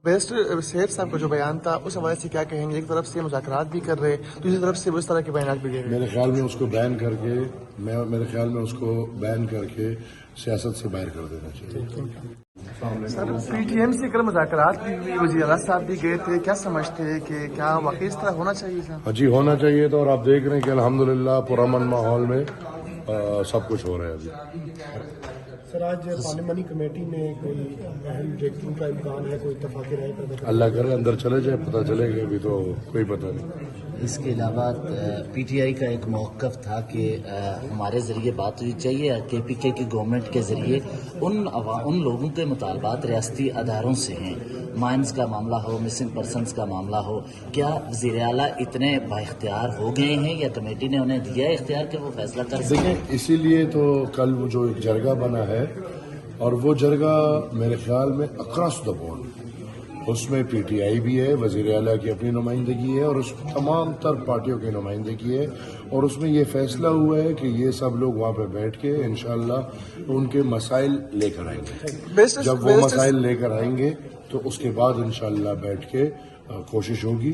Best safe صاحب کا جو بیان تھا اس حوالے سے کیا کہیں گے؟ ایک طرف سے مذاکرات بھی کر رہے، دوسری طرف سے وہ اس طرح کے بیانات بھی دے رہے ہیں۔ میرے خیال میں اس کو بین کر کے سیاست سے باہر کر دینا چاہیے۔ سر پی ٹی ایم سے کل مذاکرات بھی ہوئی، وزیر اعلیٰ صاحب بھی گئے تھے، کیا سمجھتے ہیں کہ کیا واقعی اس طرح ہونا چاہیے صاحب؟ جی ہونا چاہیے تھا، اور آپ دیکھ رہے ہیں کہ الحمدللہ پرامن ماحول میں سب کچھ ہو رہا ہے ابھی۔ سر آج پارلیمانی کمیٹی میں کوئی اہم بریک تھرو کا امکان ہے، کوئی اتفاقی رائے پر؟ اللہ کرے اندر چلے جائے، پتہ چلے گا، ابھی تو کوئی پتہ نہیں۔ اس کے علاوہ پی ٹی آئی کا ایک موقف تھا کہ ہمارے ذریعے بات ہونی چاہیے، کے پی کے کی گورنمنٹ کے ذریعے ان لوگوں کے مطالبات ریاستی اداروں سے ہیں، مائنز کا معاملہ ہو، مسنگ پرسنز کا معاملہ ہو، کیا وزیر اعلیٰ اتنے بااختیار ہو گئے ہیں یا کمیٹی نے انہیں دیا ہے اختیار کہ وہ فیصلہ کر سکیں؟ دیکھیں اسی لیے تو کل وہ جو ایک جرگہ بنا ہے، اور وہ جرگہ میرے خیال میں اکراس دا بورڈ، اس میں پی ٹی آئی بھی ہے، وزیر اعلیٰ کی اپنی نمائندگی ہے، اور اس میں تمام تر پارٹیوں کی نمائندگی ہے، اور اس میں یہ فیصلہ ہوا ہے کہ یہ سب لوگ وہاں پہ بیٹھ کے انشاءاللہ ان کے مسائل لے کر آئیں گے۔ جب وہ مسائل لے کر آئیں گے تو اس کے بعد انشاءاللہ بیٹھ کے کوشش ہوگی۔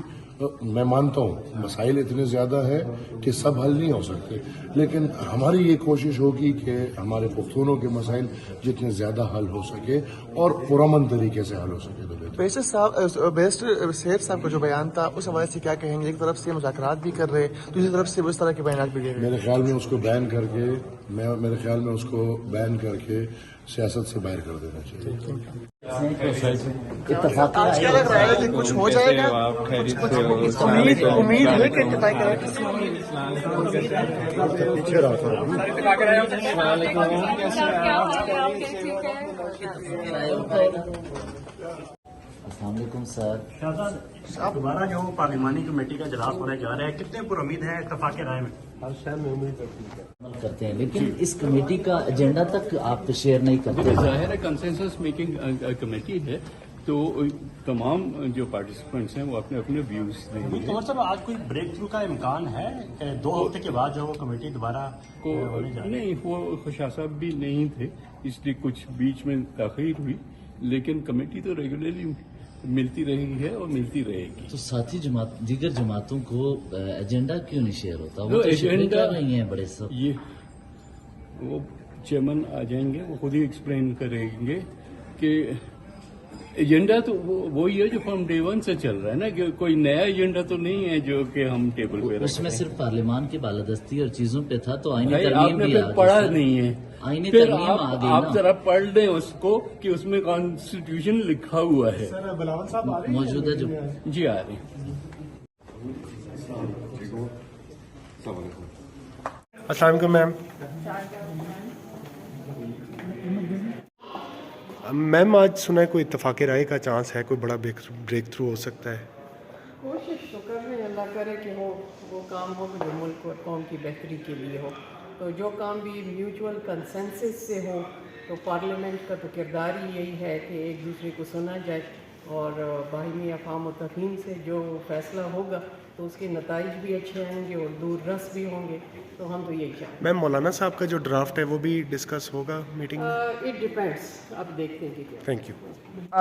میں مانتا ہوں مسائل اتنے زیادہ ہے کہ سب حل نہیں ہو سکتے، لیکن ہماری یہ کوشش ہوگی کہ ہمارے پختونوں کے مسائل جتنے زیادہ حل ہو سکے اور پرامن طریقے سے حل ہو سکے تو بہتر۔ بیسٹ سیف صاحب کا جو بیان تھا اس حوالے سے کیا کہیں گے؟ ایک طرف سے مذاکرات بھی کر رہے، دوسری طرف سے وہ اس طرح کے بیانات بھی دے رہے ہیں۔ میرے خیال میں اس کو بین کر کے سیاست سے باہر کر دینا چاہیے۔ اتفاق آج کیا لگ رہا ہے کہ کچھ ہو جائے گا؟ امید ہے کہ اتفاق السلام علیکم سر۔ صاحب دوبارہ جو پارلیمانی کمیٹی کا اجلاس ہونے جا رہا ہے، کتنے پر امید ہے اتفاق رائے میں؟ عمل کرتے ہیں، لیکن اس کمیٹی کا ایجنڈا تک آپ شیئر نہیں کرتے۔ ظاہر ہے کنسنسس میکنگ کمیٹی ہے، تو تمام جو پارٹیسپینٹس ہیں وہ اپنے اپنے ویوز دیں گے۔ تو صاحب آج کوئی بریک تھرو کا امکان ہے کہ 2 ہفتے کے بعد جو وہ کمیٹی دوبارہ ہونے جا رہی ہے؟ نہیں، وہ خوشا صاحب بھی نہیں تھے، اس لیے کچھ بیچ میں تاخیر ہوئی، لیکن کمیٹی تو ریگولرلی ملتی رہی ہے اور ملتی رہے گی۔ تو ساتھی دیگر جماعتوں کو ایجنڈا کیوں نہیں شیئر ہوتا؟ وہ ایجنڈا نہیں ہے بڑے سب، یہ وہ چیئرمین آ جائیں گے، وہ خود ہی ایکسپلین کریں گے کہ ایجنڈا تو وہی ہے جو فرام ڈے 1 سے چل رہا ہے نا، کہ کوئی نیا ایجنڈا تو نہیں ہے جو کہ ہم ٹیبل پہ رکھیں۔ اس میں صرف پارلیمان کی بالادستی اور چیزوں پہ تھا، تو آئینی آپ ترمیم نے بھی پھر پڑھا نہیں ہے، آئینی پھر ترمیم آ گئی آپ نا۔ ذرا پڑھ لیں اس کو کہ اس میں کانسٹیٹیوشن لکھا ہوا ہے۔ سر بلاول صاحب آ رہے ہیں؟ موجودہ جو جی آ رہی ہیں۔ السلام علیکم میم۔ میم آج سنا ہے کوئی اتفاق رائے کا چانس ہے، کوئی بڑا بریک تھرو ہو سکتا ہے؟ کوشش تو کر رہے ہیں، اللہ کرے کہ وہ کام ہو جو ملک اور قوم کی بہتری کے لیے ہو، تو جو کام بھی میوچول کنسنسس سے ہو، تو پارلیمنٹ کا تو کردار ہی یہی ہے کہ ایک دوسرے کو سنا جائے، اور باہمی افہام و تفہیم سے جو فیصلہ ہوگا تو اس کے نتائج بھی اچھے آئیں گے اور دور رس بھی ہوں گے، تو ہم تو یہی چاہیں گے۔ میم مولانا صاحب کا جو ڈرافٹ ہے وہ بھی ڈسکس ہوگا میٹنگ میں؟ اٹ ڈیپینڈس، اب دیکھتے ہیں کہ کیا۔ Thank you.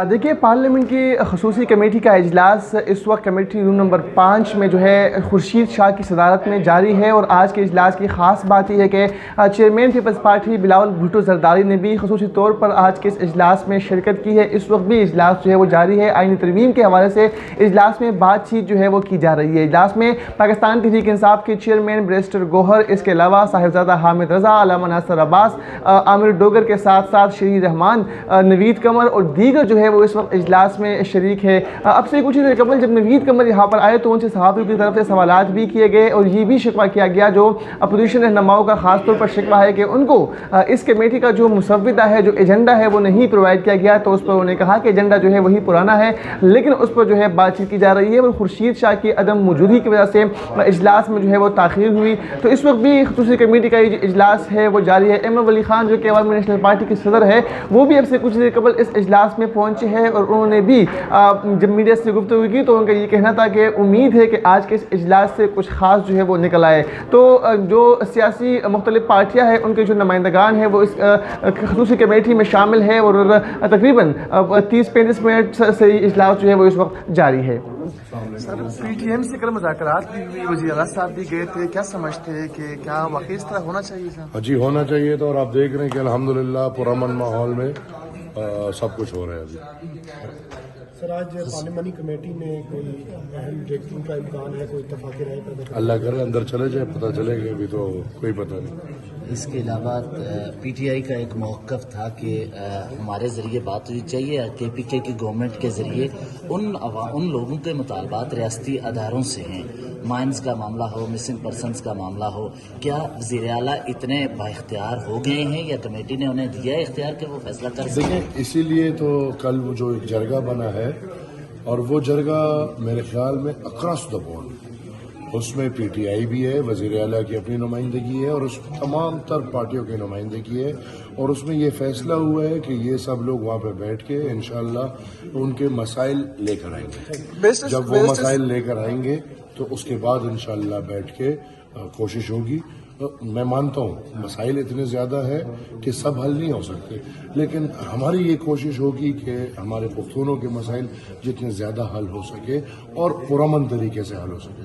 دیکھیے پارلیمنٹ کی خصوصی کمیٹی کا اجلاس اس وقت کمیٹی روم نمبر 5 میں جو ہے خورشید شاہ کی صدارت میں جاری ہے، اور آج کے اجلاس کی خاص بات یہ ہے کہ چیئرمین پیپلز پارٹی بلاول بھٹو زرداری نے بھی خصوصی طور پر آج کے اس اجلاس میں شرکت کی ہے۔ اس وقت بھی اجلاس جو ہے وہ جاری ہے، آئینی ترمیم کے حوالے سے اجلاس میں بات چیت جو ہے وہ کی جا رہی ہے۔ اجلاس میں پاکستان تحریک انصاف کے چیئرمین بیرسٹر گوہر، اس کے علاوہ صاحبزادہ حامد رضا، علامہ ناصر عباس، عامر ڈوگر کے ساتھ ساتھ شہید رحمان، نوید قمر اور دیگر جو ہے وہ اس وقت اجلاس میں شریک ہے۔ اب سے کچھ دیر قبل جب نوید قمر یہاں پر آئے تو ان سے صحافیوں کی طرف سے سوالات بھی کیے گئے، اور یہ بھی شکوہ کیا گیا، جو اپوزیشن رہنماؤں کا خاص طور پر شکوہ ہے کہ ان کو اس کمیٹی کا جو مسودہ ہے، جو ایجنڈا ہے وہ نہیں پرووائڈ کیا گیا، تو اس پر انہوں نے کہا کہ ایجنڈا جو ہے وہی پرانا ہے، لیکن اس پر جو ہے بات چیت کی جا رہی ہے، اور خورشید شاہ کی عدم موجودگی کی وجہ سے اجلاس میں جو ہے وہ تاخیر ہوئی. تو اس وقت بھی خصوصی کمیٹی کا یہ جو اجلاس ہے وہ جاری ہے. احمد ولی خان جو کہ عوامی نیشنل پارٹی کے صدر ہے وہ بھی اب سے کچھ دیر قبل اس اجلاس میں پہنچے ہیں اور انہوں نے بھی جب میڈیا سے گفتگو کی تو ان کا یہ کہنا تھا کہ امید ہے کہ آج کے اس اجلاس سے کچھ خاص جو ہے وہ نکل آئے. تو جو سیاسی مختلف پارٹیاں ہیں ان کے جو نمائندگان ہیں وہ اس خصوصی کمیٹی میں شامل ہیں اور تقریباً 30-35 منٹ سے یہ اجلاس جو ہے وہ اس وقت جاری ہے. سر پی ٹی ایم سے کل مذاکرات بھی ہوئی, وزیر اعلیٰ صاحب بھی گئے تھے, کیا سمجھتے ہیں کہ کیا واقعی اس طرح ہونا چاہیے تھا؟ جی ہونا چاہیے تھا, اور آپ دیکھ رہے ہیں کہ الحمدللہ پرامن ماحول میں سب کچھ ہو رہا ہے ابھی. سر آج پارلیمانی کمیٹی میں کوئی اہم بریک تھرو کا امکان ہے, کوئی اتفاقی رائے پیدا کرنے اللہ کرے اندر چلے جائے, پتہ چلے گا, ابھی تو کوئی پتہ نہیں. اس کے علاوہ پی ٹی آئی کا ایک موقف تھا کہ ہمارے ذریعے بات ہونی چاہیے کے پی کے کی گورنمنٹ کے ذریعے ان لوگوں کے مطالبات ریاستی اداروں سے ہیں, مائنز کا معاملہ ہو, مسنگ پرسنز کا معاملہ ہو, کیا وزیر اعلیٰ اتنے با اختیار ہو گئے ہیں یا کمیٹی نے انہیں دیا ہے اختیار کہ وہ فیصلہ کر سکیں؟ دیکھیں اسی لیے تو کل وہ جو ایک جرگہ بنا ہے, اور وہ جرگہ میرے خیال میں اکراس دا بورڈ, اس میں پی ٹی آئی بھی ہے, وزیر اعلیٰ کی اپنی نمائندگی ہے, اور اس میں تمام تر پارٹیوں کی نمائندگی ہے, اور اس میں یہ فیصلہ ہوا ہے کہ یہ سب لوگ وہاں پہ بیٹھ کے انشاءاللہ ان کے مسائل لے کر آئیں گے. جب وہ مسائل لے کر آئیں گے تو اس کے بعد انشاءاللہ بیٹھ کے کوشش ہوگی. میں مانتا ہوں مسائل اتنے زیادہ ہے کہ سب حل نہیں ہو سکتے, لیکن ہماری یہ کوشش ہوگی کہ ہمارے پختونوں کے مسائل جتنے زیادہ حل ہو سکے اور پرامن طریقے سے حل ہو سکے.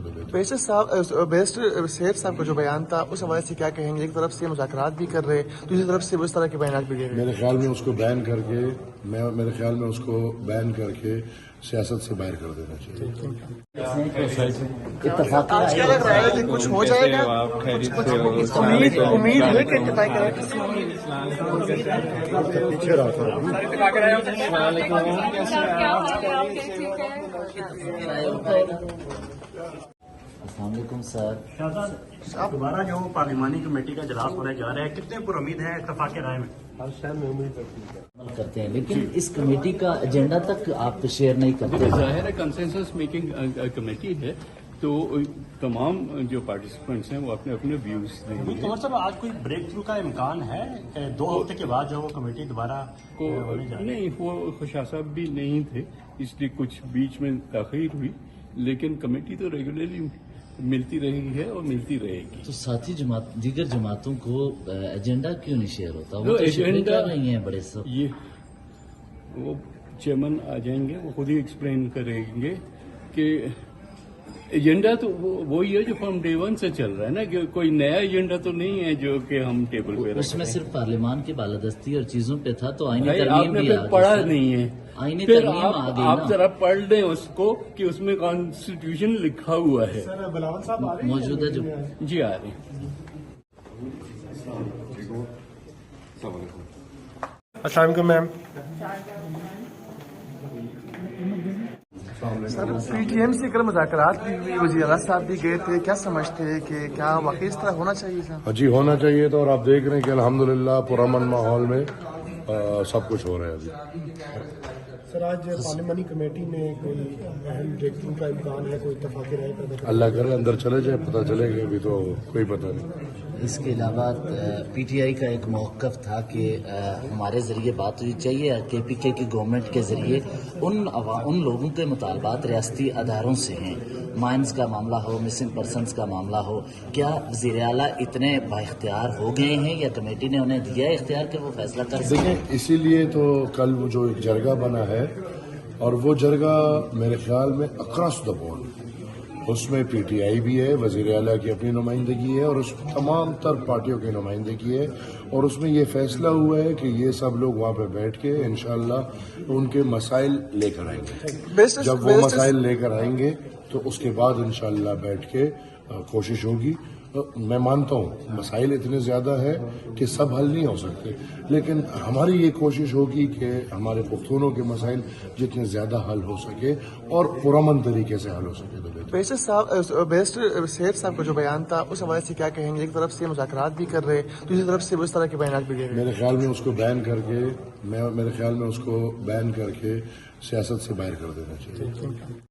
تو بیسٹر سیف صاحب کا جو بیان تھا اس حوالے سے کیا کہیں گے؟ ایک طرف سے مذاکرات بھی کر رہے, دوسری طرف سے وہ اس طرح کے بیانات بھی دے رہے. میرے خیال میں اس کو بین کر کے میرے خیال میں اس کو بین کر کے سیاست سے باہر کر دینا چاہیے. آج کیا لگ رہا ہے کہ کچھ ہو جائے گا؟ امید ہے کہ السلام علیکم سر. دوبارہ جو پارلیمانی کمیٹی کا اجلاس ہونے جا رہا ہے, کتنے پر امید ہے اتفاق رائے میں؟ کرتے ہیں, لیکن اس کمیٹی کا ایجنڈا تک آپ شیئر نہیں کرتے. ظاہر ہے کنسنسس میکنگ کمیٹی ہے, تو تمام جو پارٹیسپینٹس ہیں وہ اپنے اپنے ویوز دیں گے. تو صاحب آج کوئی بریک تھرو کا امکان ہے 2 ہفتے کے بعد جو وہ کمیٹی دوبارہ نہیں, وہ خوشا صاحب بھی نہیں تھے, اس لیے کچھ بیچ میں تاخیر ہوئی, لیکن کمیٹی تو ریگولرلی ملتی رہی ہے اور ملتی رہے گی. تو ساتھی دیگر جماعتوں کو ایجنڈا کیوں نہیں شیئر ہوتا؟ وہ ایجنڈا نہیں ہے بڑے سب, یہ وہ چیئرمین آ جائیں گے, وہ خود ہی ایکسپلین کریں گے کہ ایجنڈا تو وہی ہے جو فرام ڈے 1 سے چل رہا ہے نا, کہ کوئی نیا ایجنڈا تو نہیں ہے جو کہ ہم ٹیبل پہ رکھ. اس میں صرف پارلیمان کی بالادستی اور چیزوں پہ تھا, تو آئینی آپ ترمیم نے بھی پھر پڑھا نہیں ہے. آئینی پھر ترمیم آ گئی آپ نا, ذرا پڑھ لیں اس کو کہ اس میں کانسٹیٹیوشن لکھا ہوا ہے. سر بلاول صاحب آ رہے ہیں موجودہ جو جی آ رہی ہیں. السلام علیکم میم. سر پی ٹی ایم سے کل مذاکرات بھی ہوئی, وزیر اعلیٰ صاحب بھی گئے تھے, کیا سمجھتے ہیں کہ کیا واقعی اس طرح ہونا چاہیے تھا؟ جی ہونا چاہیے تھا, اور آپ دیکھ رہے ہیں کہ الحمدللہ پرامن ماحول میں سب کچھ ہو رہا ہے ابھی. سر آج پارلیمانی کمیٹی میں کوئی اہم بریک تھرو کا امکان ہے, کوئی اتفاقی رائے پیدا کرنے اللہ کرے اندر چلے جائے, پتہ چلے گا, ابھی تو کوئی پتہ نہیں. اس کے علاوہ پی ٹی آئی کا ایک موقف تھا کہ ہمارے ذریعے بات ہونی چاہیے کے پی کے کی گورنمنٹ کے ذریعے ان لوگوں کے مطالبات ریاستی اداروں سے ہیں, مائنز کا معاملہ ہو, مسنگ پرسنز کا معاملہ ہو, کیا وزیر اعلیٰ اتنے با اختیار ہو گئے ہیں یا کمیٹی نے انہیں دیا ہے اختیار کہ وہ فیصلہ کر سکیں؟ دیکھیں اسی لیے تو کل وہ جو ایک جرگہ بنا ہے, اور وہ جرگہ میرے خیال میں اکراس دا بورڈ, اس میں پی ٹی آئی بھی ہے, وزیر اعلیٰ کی اپنی نمائندگی ہے, اور اس میں تمام تر پارٹیوں کی نمائندگی ہے, اور اس میں یہ فیصلہ ہوا ہے کہ یہ سب لوگ وہاں پہ بیٹھ کے انشاءاللہ ان کے مسائل لے کر آئیں گے. جب وہ مسائل لے کر آئیں گے تو اس کے بعد انشاءاللہ بیٹھ کے کوشش ہوگی. میں مانتا ہوں مسائل اتنے زیادہ ہے کہ سب حل نہیں ہو سکتے, لیکن ہماری یہ کوشش ہوگی کہ ہمارے پختونوں کے مسائل جتنے زیادہ حل ہو سکے اور پرامن طریقے سے حل ہو سکے. تو بیسٹر سیف صاحب کا جو بیان تھا اس حوالے سے کیا کہیں گے؟ ایک طرف سے مذاکرات بھی کر رہے, دوسری طرف سے وہ اس طرح کے بیانات بھی دے رہے. میرے خیال میں اس کو بین کر کے سیاست سے باہر کر دینا چاہیے.